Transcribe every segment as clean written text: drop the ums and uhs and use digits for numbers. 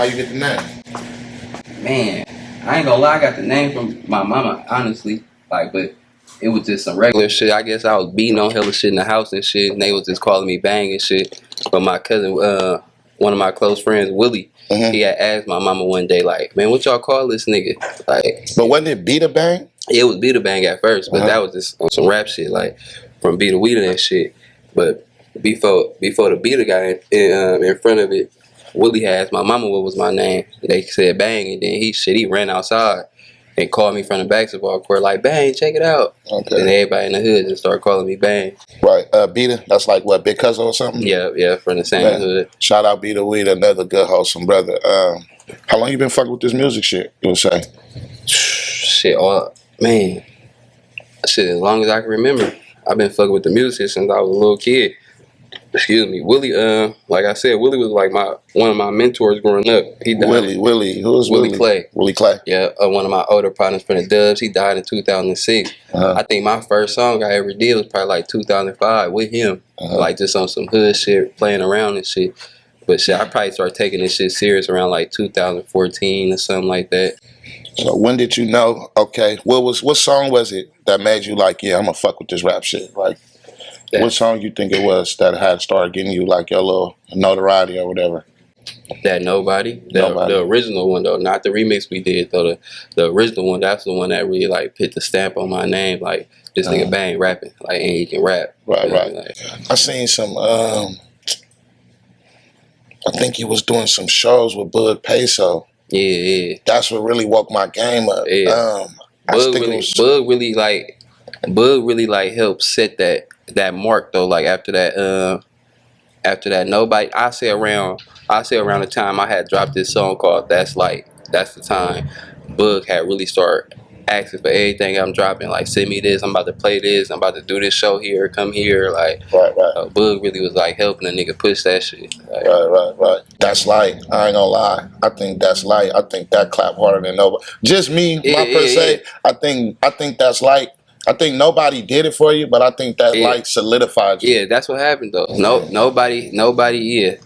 How you get the name? Man, I ain't gonna lie, I got the name from my mama, honestly. Like, but it was just some regular shit. I guess I was beating on hella shit in the house and shit, and they was just calling me Bang and shit. But my cousin, one of my close friends, Willie, he had asked my mama one day, like, man, what y'all call this nigga? Like, but wasn't it Beat a Bang? It was Beat a Bang at first, but that was just on some rap shit, like from Beat a Weeder and shit. But before the Beater guy in front of it, Willie had asked my mama what was my name. They said Bang, and then he ran outside and called me from the basketball court like, Bang, check it out. Okay. And everybody in the hood just started calling me Bang. Right, Beater, that's like what, Big Cousin or something? Yeah, from the same hood. Shout out Beater Weeder, another good wholesome brother. How long you been fucking with this music shit, you would say? Shit, man, shit, as long as I can remember. I've been fucking with the music since I was a little kid. Excuse me, Willie. Like I said, Willie was like one of my mentors growing up. He died. Willie. Who was Willie? Clay. Willie Clay. Yeah, one of my older partners from the Dubs. He died in 2006. I think my first song I ever did was probably like 2005 with him, like just on some hood shit, playing around and shit. But shit, I probably started taking this shit serious around like 2014 or something like that. So when did you know? Okay, what song was it that made you like, yeah, I'm gonna fuck with this rap shit? Like, what song you think it was that had started getting you like your little notoriety or whatever? That Nobody. The original one though, not the remix we did though. The original one, that's the one that really like put the stamp on my name. Like this nigga Bang rapping, like, and he can rap. Right. Like, I seen some. I think he was doing some shows with Bug Peso. Yeah. That's what really woke my game up. Yeah. Bug really like helped set that mark though. Like after that Nobody. I say around the time I had dropped this song called That's the time Bug had really started asking for everything I'm dropping. Like, send me this. I'm about to play this. I'm about to do this show here. Come here. Like, right. Bug really was like helping a nigga push that shit. Like, right. That's light. I ain't gonna lie. I think that's light. I think that clap harder than nobody. Just me, per se. I think that's light. I think nobody did it for you, but I think that light solidified you. Yeah, that's what happened though. Nobody,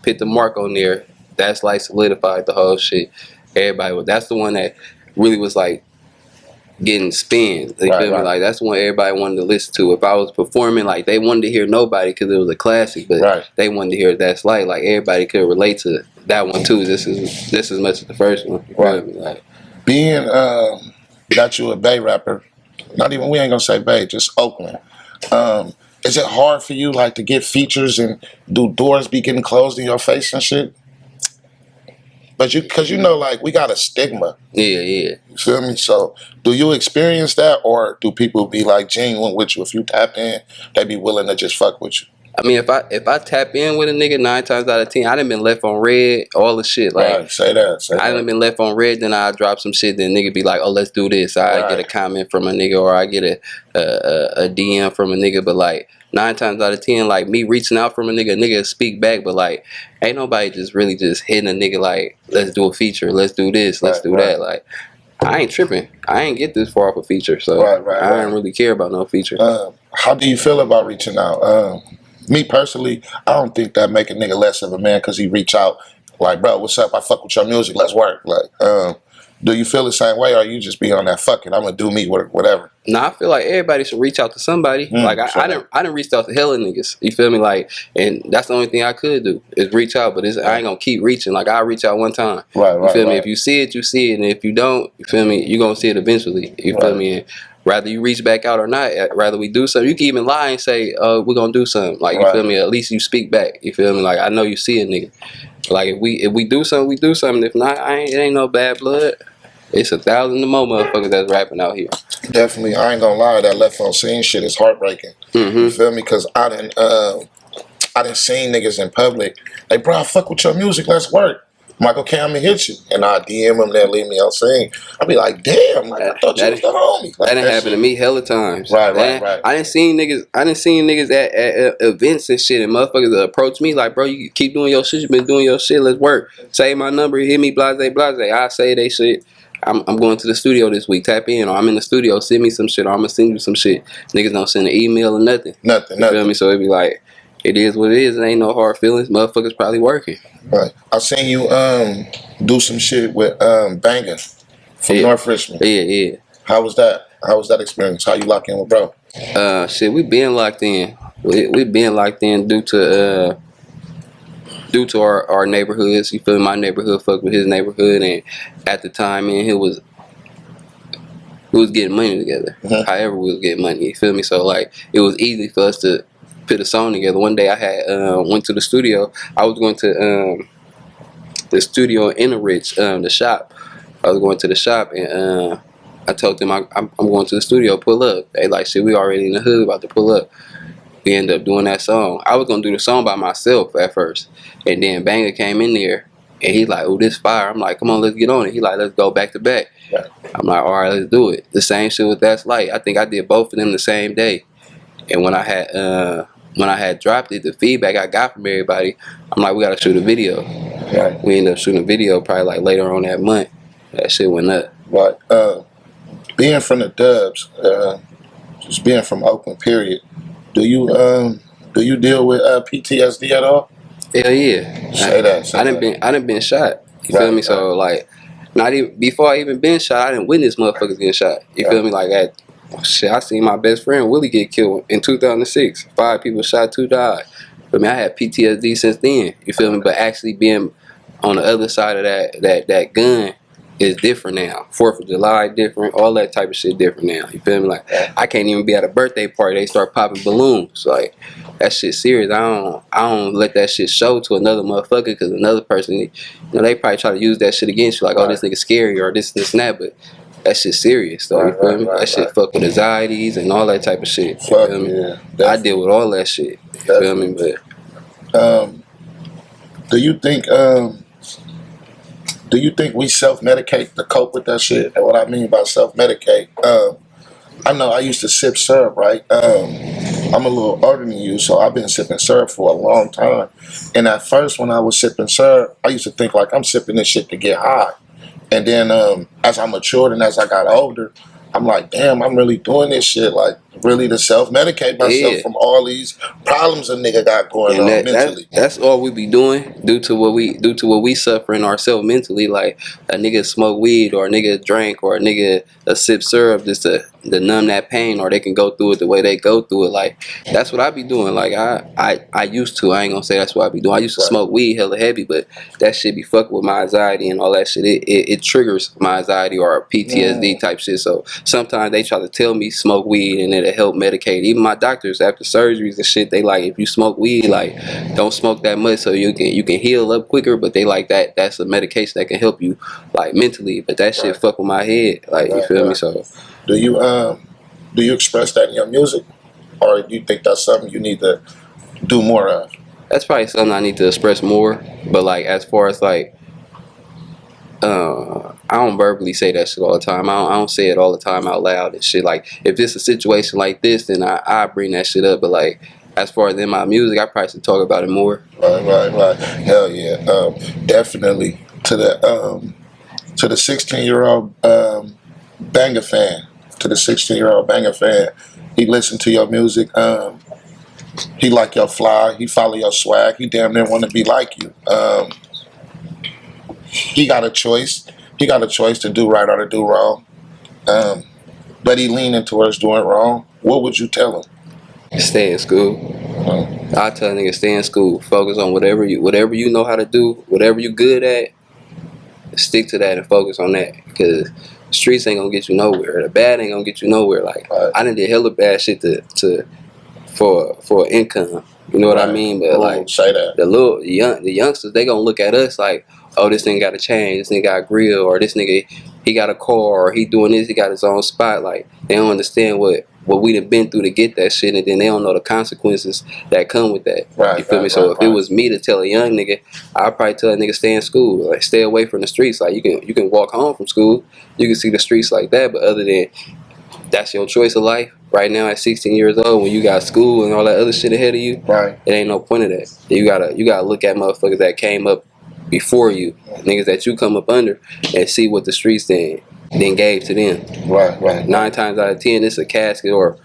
put the mark on there. That's like solidified the whole shit. Everybody, that's the one that really was like getting spin. You feel me? Like that's the one everybody wanted to listen to. If I was performing, like they wanted to hear Nobody because it was a classic, but they wanted to hear That's Light. Like everybody could relate to that one too. Just as much as the first one. You feel me? Like, being that you a Bay rapper, not even, we ain't gonna say Bay, just Oakland. Is it hard for you like to get features and do doors be getting closed in your face and shit? But because you know, like, we got a stigma. Yeah. You feel me? So, do you experience that, or do people be like genuine with you? If you tap in, they be willing to just fuck with you. I mean, if I tap in with a nigga 9 times out of 10, I done been left on red, all the shit. Like, say that. I done been left on red, then I drop some shit, then nigga be like, oh, let's do this. I get a comment from a nigga, or I get a DM from a nigga, but like 9 times out of 10, like me reaching out from a nigga speak back, but like ain't nobody just really just hitting a nigga like, let's do a feature, let's do this, let's do that. Like, I ain't tripping. I ain't get this far off a feature, so I don't really care about no feature. How do you feel about reaching out? Me personally, I don't think that make a nigga less of a man because he reach out like, bro, what's up? I fuck with your music. Let's work. Like, do you feel the same way, or you just be on that fucking, I'm gonna do me, whatever? Nah, I feel like everybody should reach out to somebody. Like I didn't reach out to hella niggas. You feel me? Like, and that's the only thing I could do is reach out. But I ain't gonna keep reaching. Like, I reach out one time. You feel me? If you see it, you see it, and if you don't, you feel me? You gonna see it eventually. You feel me? And rather you reach back out or not, rather we do something. You can even lie and say, we're gonna do something. Like, you feel me? At least you speak back. You feel me? Like, I know you see it, nigga. Like, if we do something, we do something. If not, it ain't no bad blood. It's 1,000 more motherfuckers that's rapping out here. Definitely. I ain't gonna lie, that left on scene shit is heartbreaking. You feel me? Because I didn't seen niggas in public. Like, bro, I fuck with your music, let's work. I'm like, okay, I'm gonna hit you. And I DM them, they'll leave me on scene. I'll be like, damn, like, I thought you was the homie. Like, that done happened to me hella times. Right. I didn't see niggas at events and shit, and motherfuckers approach me like, bro, you keep doing your shit, you been doing your shit, let's work. Save my number, hit me, blase. I say they shit. I'm going to the studio this week, tap in, or I'm in the studio, send me some shit, or I'm gonna send you some shit. Niggas don't send an email or nothing. Nothing. You feel me? So it be like, it is what it is. It ain't no hard feelings. Motherfuckers probably working. Right. I seen you do some shit with Banger from North Richmond. Yeah. How was that? How was that experience? How you lock in with bro? Shit, we been locked in. We been locked in due to our neighborhoods. You feel me? My neighborhood fucked with his neighborhood, and at the time, man, we was getting money together. However, we was getting money. You feel me? So like, it was easy for us to put a song together. One day I had went to the studio. I was going to the studio in Innerrich, the shop. I was going to the shop, and I told them I'm going to the studio. Pull up. They like, shit, we already in the hood, about to pull up. We ended up doing that song. I was gonna do the song by myself at first, and then Banger came in there, and he's like, "Oh, this fire!" I'm like, "Come on, let's get on it." He like, "Let's go back to back." I'm like, "All right, let's do it." The same shit with That's Light. I think I did both of them the same day, and when I had dropped it, the feedback I got from everybody, I'm like, "We gotta shoot a video." Right. We ended up shooting a video probably like later on that month. That shit went up. But being from the Dubs, just being from Oakland, period. Do you deal with PTSD at all? Hell yeah. Say that. I done been shot. You feel me? So like, not even before I even been shot, I didn't witness motherfuckers getting shot. You feel me? Like shit, I seen my best friend Willie get killed in 2006. 5 people shot, 2 died. I mean, I had PTSD since then. You feel me? But actually being on the other side of that gun is different now. 4th of July different, all that type of shit different now. You feel me? Like, I can't even be at a birthday party. They start popping balloons. Like, that shit serious. I don't let that shit show to another motherfucker, because another person, you know, they probably try to use that shit against you. Like, oh, this nigga scary, or this and that. But that shit serious, though. You feel me? That shit fuck with anxieties and all that type of shit. You feel me? Yeah, I deal with all that shit. You feel me? But do you think we self-medicate to cope with that shit? And what I mean by self-medicate, I know I used to sip syrup, right? I'm a little older than you, so I've been sipping syrup for a long time. And at first, when I was sipping syrup, I used to think like I'm sipping this shit to get high. And then as I matured and as I got older, I'm like, damn, I'm really doing this shit, like really to self-medicate myself from all these problems a nigga got going on mentally. That's all we be doing due to what we suffering ourselves mentally. Like, a nigga smoke weed, or a nigga drink, or a nigga sip syrup just to numb that pain, or they can go through it the way they go through it. Like, that's what I be doing. Like, I used to. I ain't gonna say that's what I be doing. I used to smoke weed hella heavy, but that shit be fucking with my anxiety and all that shit. It triggers my anxiety or PTSD type shit. So sometimes they try to tell me smoke weed and it'll help medicate. Even my doctors after surgeries and shit, they like, if you smoke weed, like, don't smoke that much so you can heal up quicker. But they like that's a medication that can help you like mentally. But that shit fuck with my head. Like, you feel me? So do you express that in your music, or do you think that's something you need to do more of? That's probably something I need to express more. But like, as far as like, I don't verbally say that shit all the time. I don't say it all the time out loud and shit. Like, if it's a situation like this, then I bring that shit up. But like, as far as in my music, I probably should talk about it more. Right. Hell yeah. Definitely to the 16-year-old Banger fan. To the 16-year-old Banger fan, he listened to your music. He like your fly. He follow your swag. He damn near want to be like you. He got a choice. He got a choice to do right or to do wrong. But he leaning towards doing wrong. What would you tell him? Stay in school. I tell a nigga, stay in school. Focus on whatever you know how to do. Whatever you good at, stick to that and focus on that. Because streets ain't gonna get you nowhere. The bad ain't gonna get you nowhere. Like, I done did hella bad shit for income. You know what I mean? But like, say that. The youngsters, they gonna look at us like, oh, this nigga got a chain, this nigga got a grill, or this nigga, he got a car, or he doing this, he got his own spot. Like, they don't understand what we done been through to get that shit, and then they don't know the consequences that come with that. You feel me? So if it was me to tell a young nigga, I'd probably tell a nigga, stay in school, like, stay away from the streets. Like, you can walk home from school, you can see the streets like that, but other than that's your choice of life. Right now at 16 years old, when you got school and all that other shit ahead of you, it ain't no point of that. You gotta look at motherfuckers that came up before you, niggas that you come up under, and see what the streets then gave to them. 9 times out of 10, it's a casket or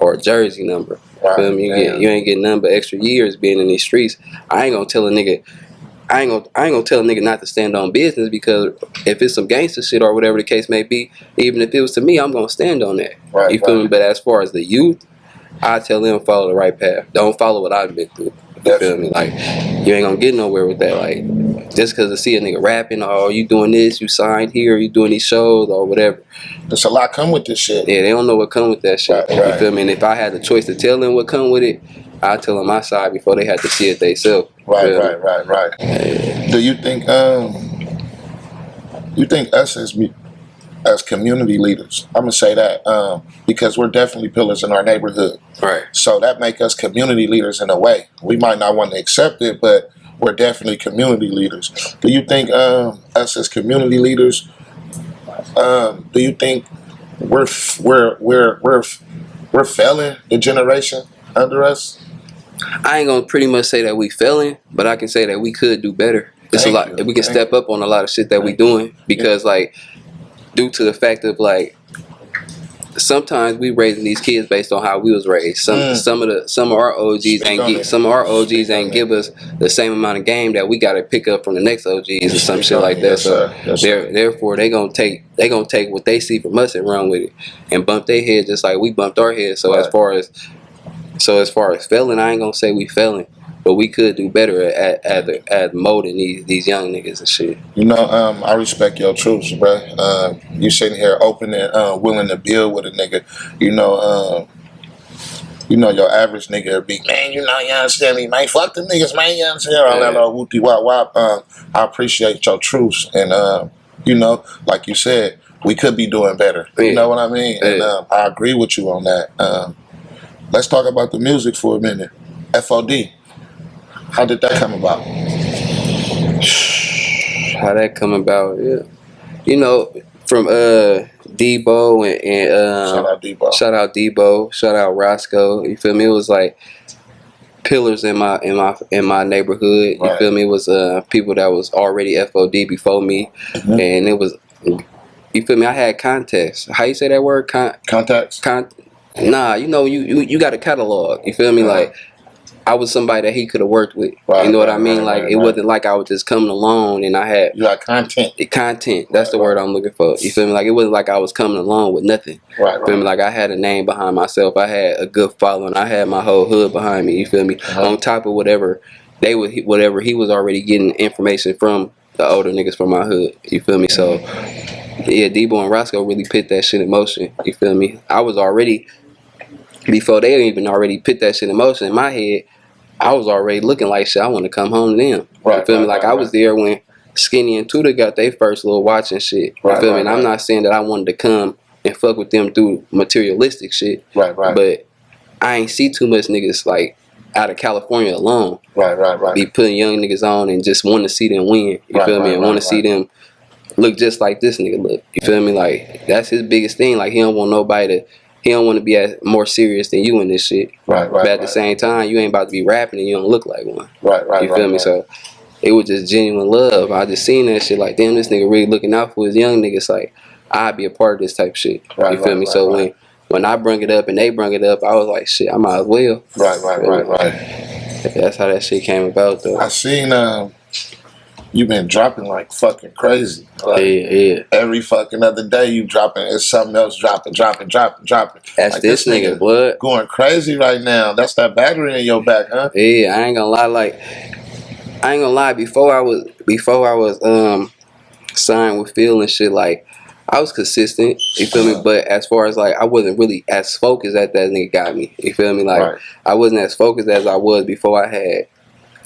a jersey number. You feel me? You ain't getting nothing but extra years being in these streets. I ain't gonna tell a nigga not to stand on business, because if it's some gangster shit or whatever the case may be, even if it was to me, I'm gonna stand on that. You feel me? But as far as the youth, I tell them follow the right path. Don't follow what I've been through. You feel me? Like, you ain't gonna get nowhere with that. Like, just because I see a nigga rapping, or you doing this, you signed here, you doing these shows or whatever. There's a lot come with this shit. Yeah, they don't know what come with that shit. You feel me? And if I had the choice to tell them what come with it, I'd tell them my side before they had to see it themselves. Right. Do you think us as community leaders, I'm gonna say that because we're definitely pillars in our neighborhood. Right. So that make us community leaders in a way. We might not want to accept it, but we're definitely community leaders. Do you think us as community leaders? Do you think we're failing the generation under us? I ain't gonna pretty much say that we failing, but I can say that we could do better. It's a lot. We can step up on a lot of shit that we doing, because like, due to the fact of like, sometimes we raising these kids based on how we was raised. Some of our OGs ain't give us the same amount of game that we got to pick up from the next OGs or some shit like that. So therefore they gonna take what they see from us and run with it and bump their head just like we bumped our head. So as far as failing, I ain't gonna say we failing, but we could do better at molding these young niggas and shit. You know, I respect your truths, bro. You sitting here open and willing to build with a nigga. You know, your average nigga be, man, you understand me, man. Fuck them niggas, man. You understand? All that little whoopty wop wop. I appreciate your truths, and you know, like you said, we could be doing better. You know what I mean? And I agree with you on that. Let's talk about the music for a minute. FOD. How did that come about? How that come about? Yeah, you know, from Debo and shout out Debo, shout out Roscoe. You feel me? It was like pillars in my neighborhood. You feel me? It was people that was already FOD before me, and it was, you feel me? I had contacts. How you say that word? Contacts. Nah, you know, you got a catalog. You feel me? Like, I was somebody that he could have worked with. You know what I mean? It wasn't like I was just coming along and I had... You got content. Content. That's the word I'm looking for. You feel me? Like, it wasn't like I was coming along with nothing. You feel me? Like, I had a name behind myself. I had a good following. I had my whole hood behind me. You feel me? On top of whatever he was already getting information from the older niggas from my hood. You feel me? So, yeah, Debo and Roscoe really put that shit in motion. You feel me? I was already... Before they even already put that shit in motion in my head, I was already looking like shit. I want to come home to them. You feel me? Like, I was there when Skinny and Tudor got their first little watch and shit. You feel me? And I'm not saying that I wanted to come and fuck with them through materialistic shit. But I ain't see too much niggas like out of California alone. Be putting young niggas on and just want to see them win. You feel me? And want to see them look just like this nigga look. You feel me? Like, that's his biggest thing. Like, he don't want nobody to... He don't want to be more serious than you in this shit. But at the same time, you ain't about to be rapping and you don't look like one. You feel me? So it was just genuine love. I just seen that shit like, damn, this nigga really looking out for his young niggas. Like, I'd be a part of this type of shit. You feel me? So when I brung it up and they brung it up, I was like, shit, I might as well. That's how that shit came about, though. I seen you been dropping like fucking crazy. Like, every fucking other day you dropping, it's something else dropping. That's like, this nigga, blood. Going crazy right now. That's that battery in your back, huh? Yeah, I ain't gonna lie. Before I was signed with Phil and shit, like, I was consistent, you feel me? But as far as like, I wasn't really as focused as that nigga got me. You feel me? Like, I wasn't as focused as I was before I had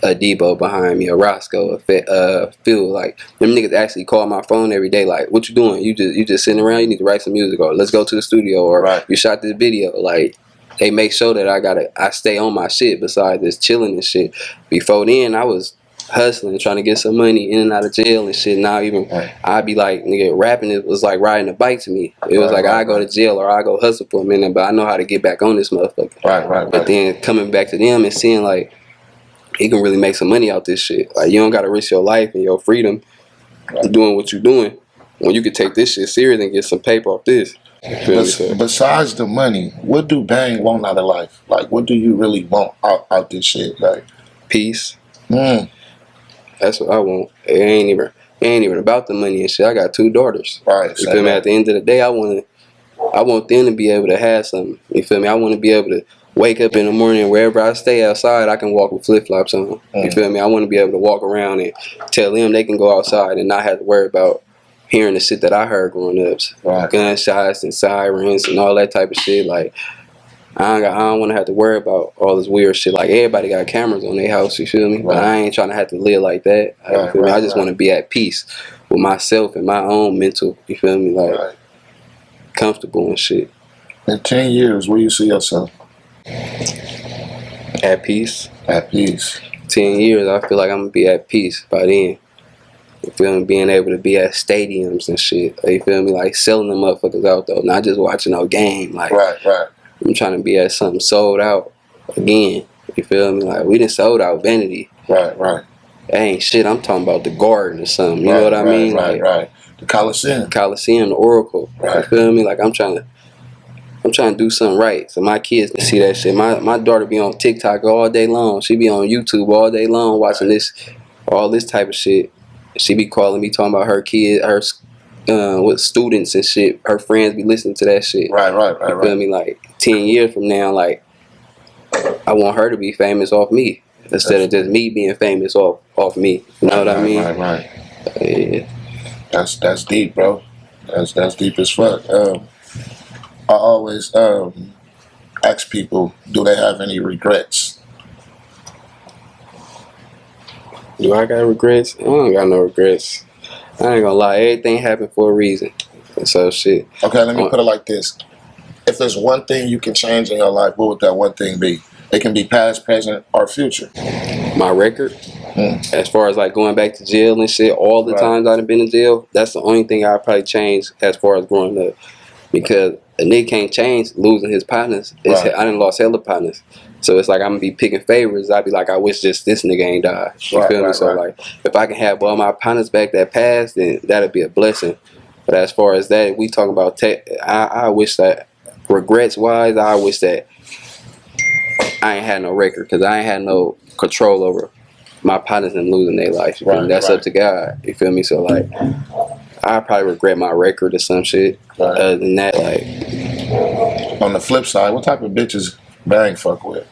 a Debo behind me, a Roscoe, a Phil. Like, them niggas actually call my phone every day. Like, what you doing? You just sitting around? You need to write some music, or let's go to the studio, or you shot this video. Like, they make sure that I stay on my shit besides this chilling and shit. Before then, I was hustling, trying to get some money in and out of jail and shit. Now even I'd be like, nigga, rapping it was like riding a bike to me. It was like I go to jail or I go hustle for a minute, but I know how to get back on this motherfucker. But then coming back to them and seeing like, he can really make some money out this shit. Like, you don't gotta risk your life and your freedom doing what you're doing when you could take this shit serious and get some paper off this. Besides the money, what do Bang want out of life? Like, what do you really want out this shit? Like, peace. That's what I want. It ain't even about the money and shit. I got 2 daughters. Right. You feel me? At the end of the day, I want them to be able to have something. You feel me? I want to be able to wake up in the morning, wherever I stay outside, I can walk with flip-flops on. You feel me? I want to be able to walk around and tell them they can go outside and not have to worry about hearing the shit that I heard growing up. Right. Gunshots and sirens and all that type of shit. Like, I don't want to have to worry about all this weird shit. Like, everybody got cameras on their house, you feel me? Right. But I ain't trying to have to live like that. You feel me? I just want to be at peace with myself and my own mental, you feel me? Like, comfortable and shit. In 10 years, where you see yourself? At peace. At peace. 10 years, I feel like I'm going to be at peace by then. You feel me? Being able to be at stadiums and shit. You feel me? Like, selling them motherfuckers out, though. Not just watching no game. Like, right. I'm trying to be at something sold out again. You feel me? Like, we done sold out Vanity. Right. That ain't shit. I'm talking about the Garden or something. You know what I mean? Right. The Coliseum. The Oracle. Right. You feel me? Like, I'm trying to do something right so my kids can see that shit. My daughter be on TikTok all day long. She be on YouTube all day long watching all this type of shit. She be calling me talking about her kid, with students and shit. Her friends be listening to that shit. Right. You feel me? Like 10 years from now, like I want her to be famous off me instead of just me being famous off me. You know what I mean? Right. Yeah. That's deep, bro. That's deep as fuck. I always ask people, do they have any regrets? Do I got regrets? I don't got no regrets. I ain't gonna lie, everything happened for a reason. So shit. Okay, let me put it like this. If there's one thing you can change in your life, what would that one thing be? It can be past, present, or future. My record. As far as like going back to jail and shit, all the times I've been in jail, that's the only thing I'd probably change as far as growing up. Because a nigga can't change losing his partners. I done lost hella partners. So it's like I'm gonna be picking favorites. I'd be like, I wish just this nigga ain't died. You feel me? So like, if I can have all my partners back that passed, then that'd be a blessing. But as far as that, we talking about I wish that, regrets wise, I wish that I ain't had no record because I ain't had no control over my partners and losing their life. You feel me? That's up to God. You feel me? So like, I probably regret my record or some shit. Other than that, like, on the flip side, what type of bitches Bang fuck with?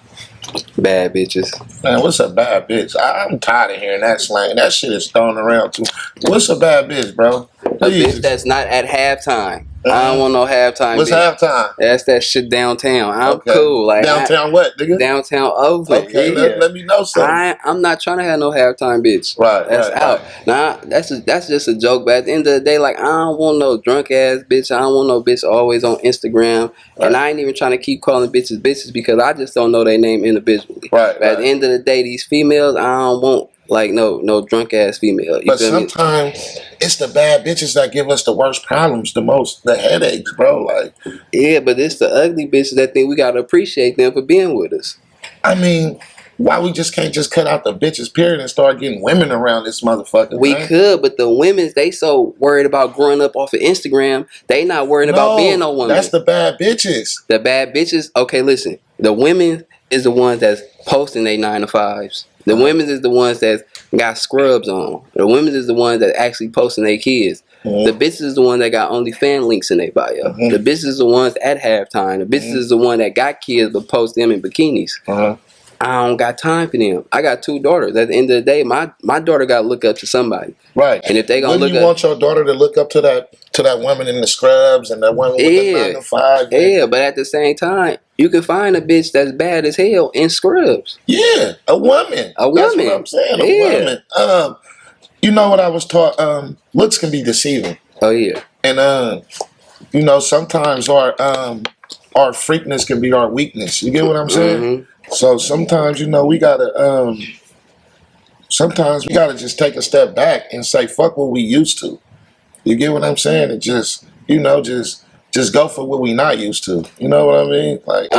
Bad bitches. Man, what's a bad bitch? I'm tired of hearing that slang. That shit is thrown around too. What's a bad bitch, bro? Please. A bitch that's not at halftime. I don't want no halftime. What's bitch. Halftime? That's that shit downtown. I'm cool. Like downtown what, nigga? Downtown Oakland. Okay, let me know something. I'm not trying to have no halftime bitch. That's out. Nah, that's just a joke. But at the end of the day, like, I don't want no drunk ass bitch. I don't want no bitch always on Instagram. And I ain't even trying to keep calling bitches because I just don't know their name individually. But at the end of the day, these females, I don't want like no drunk ass female. But sometimes it's the bad bitches that give us the worst problems, the headaches, bro. Like, yeah, but it's the ugly bitches that think we gotta appreciate them for being with us. I mean, why we just can't just cut out the bitches period and start getting women around this motherfucker? We could, but the women's, they so worried about growing up off of Instagram, they not worried about being no woman. That's the bad bitches. The bad bitches. Okay, listen. The women is the ones that's posting their 9 to 5s. The women is the ones that got scrubs on. The women is the ones that actually posting their kids. The bitches is the one that got OnlyFans links in their bio. The bitches is the ones at halftime. The bitches is the one that got kids but post them in bikinis. I don't got time for them. I got 2 daughters. At the end of the day, my daughter got to look up to somebody. Right. And if they gonna look up, you want your daughter to look up to that woman in the scrubs and that woman with the 9 to 5. Yeah, but at the same time, you can find a bitch that's bad as hell in scrubs. Yeah, a woman. That's what I'm saying. A woman. You know what I was taught? Looks can be deceiving. Oh yeah. And you know, sometimes our freakness can be our weakness. You get what I'm saying? So sometimes, you know, we gotta just take a step back and say, fuck what we used to. You get what I'm saying? And just, you know, just go for what we not used to. You know what I mean? Like,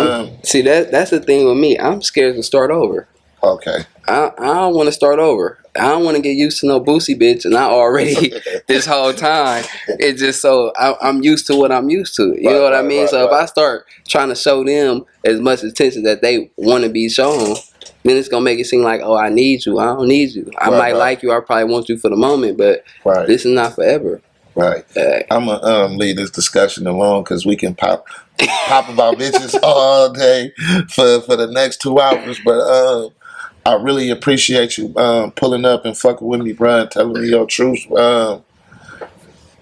see, that's the thing with me. I'm scared to start over. Okay. I don't want to start over. I don't want to get used to no Boosie bitch, and I already this whole time it's just so I'm used to what I'm used to. You know what I mean? So if I start trying to show them as much attention that they want to be shown, then it's gonna make it seem like, oh, I need you. I don't need you. I might like you. I probably want you for the moment, but this is not forever. Right. I'm gonna leave this discussion alone because we can pop about bitches all day for the next 2 hours. But I really appreciate you pulling up and fucking with me, bro, and telling me your truth.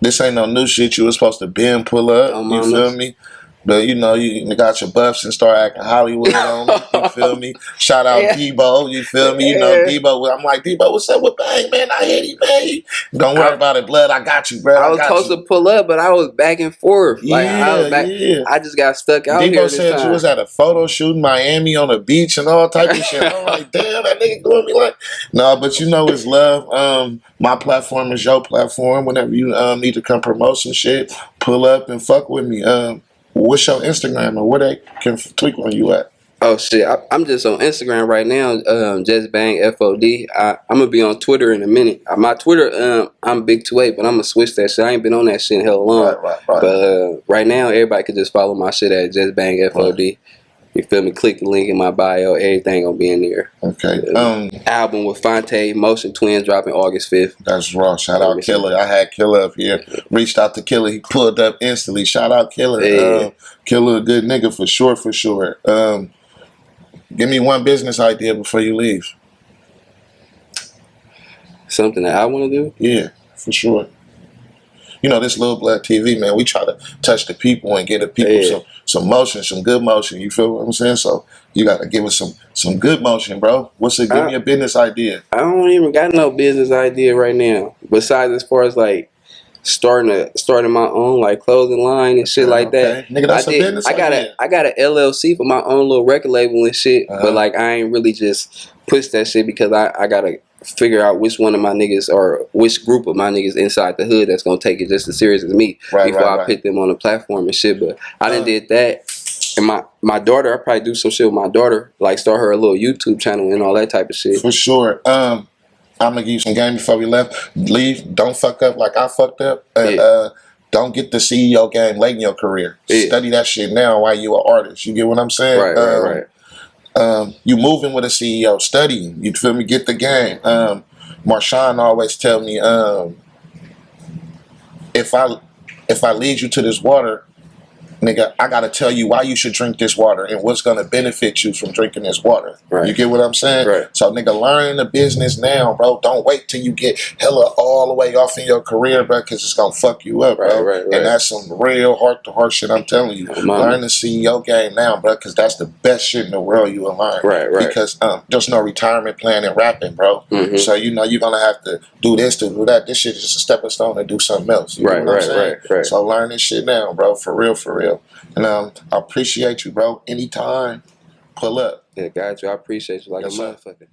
This ain't no new shit. You was supposed to been pull up. You feel me? But you know, you got your buffs and start acting Hollywood on me. You feel me? Shout out Debo. You feel me? You know Debo. I'm like, Debo, what's up with Bang, man? I hit him, man. Don't worry about it, blood. I got you, bro. I was supposed to pull up, but I was back and forth. Like I just got stuck out here. Debo said you was at a photo shoot in Miami on a beach and all type of shit. I'm like, damn, that nigga doing me like. No, but you know it's love. My platform is your platform. Whenever you need to come promote some shit, pull up and fuck with me. What's your Instagram or where they can tweak on you at? Oh shit, I'm just on Instagram right now. Just Bang FOD. I'm gonna be on Twitter in a minute. My Twitter, I'm Big 28, but I'm gonna switch that shit. I ain't been on that shit in hell long. Right. But right now, everybody can just follow my shit at Just Bang FOD. Right. You feel me? Click the link in my bio. Everything gonna be in there. Okay. Album with Fonte, Motion Twins dropping August 5th. That's raw. Shout out Killer. I had Killer up here. Reached out to Killer. He pulled up instantly. Shout out Killer. Killer a good nigga for sure. For sure. Give me one business idea before you leave. Something that I want to do? Yeah, for sure. You know, this Lil Blood TV, man, we try to touch the people and get the people some motion, some good motion. You feel what I'm saying? So you got to give us some good motion, bro. Give me a business idea. I don't even got no business idea right now. Besides, as far as like starting my own like clothing line and shit like that. Nigga, that's a business idea. I got an LLC for my own little record label and shit, but like I ain't really just push that shit because I gotta figure out which one of my niggas or which group of my niggas inside the hood that's gonna take it just as serious as me before I put them on the platform and shit. But I done did that. And my daughter, I probably do some shit with my daughter, like start her a little YouTube channel and all that type of shit. For sure. I'm gonna give you some game before we leave. Don't fuck up like I fucked up. Don't get the CEO game late in your career. Study that shit now while you an artist. You get what I'm saying? Right. You moving with a CEO, studying. You feel me? Get the game. Marshawn always tell me, if I lead you to this water, nigga, I gotta tell you why you should drink this water and what's gonna benefit you from drinking this water. Right. You get what I'm saying? Right. So, nigga, learn the business now, bro. Don't wait till you get hella all the way off in your career, bro, because it's gonna fuck you up, bro. Right. And that's some real heart-to-heart shit I'm telling you. Learn the CEO game now, bro, because that's the best shit in the world you will learn. Right. Because there's no retirement plan in rapping, bro. Mm-hmm. So, you know, you're gonna have to do this to do that. This shit is just a stepping stone to do something else. You know what I'm saying? Right. So learn this shit now, bro. For real. And I appreciate you, bro. Anytime, pull up. Yeah, got you. I appreciate you like a motherfucker.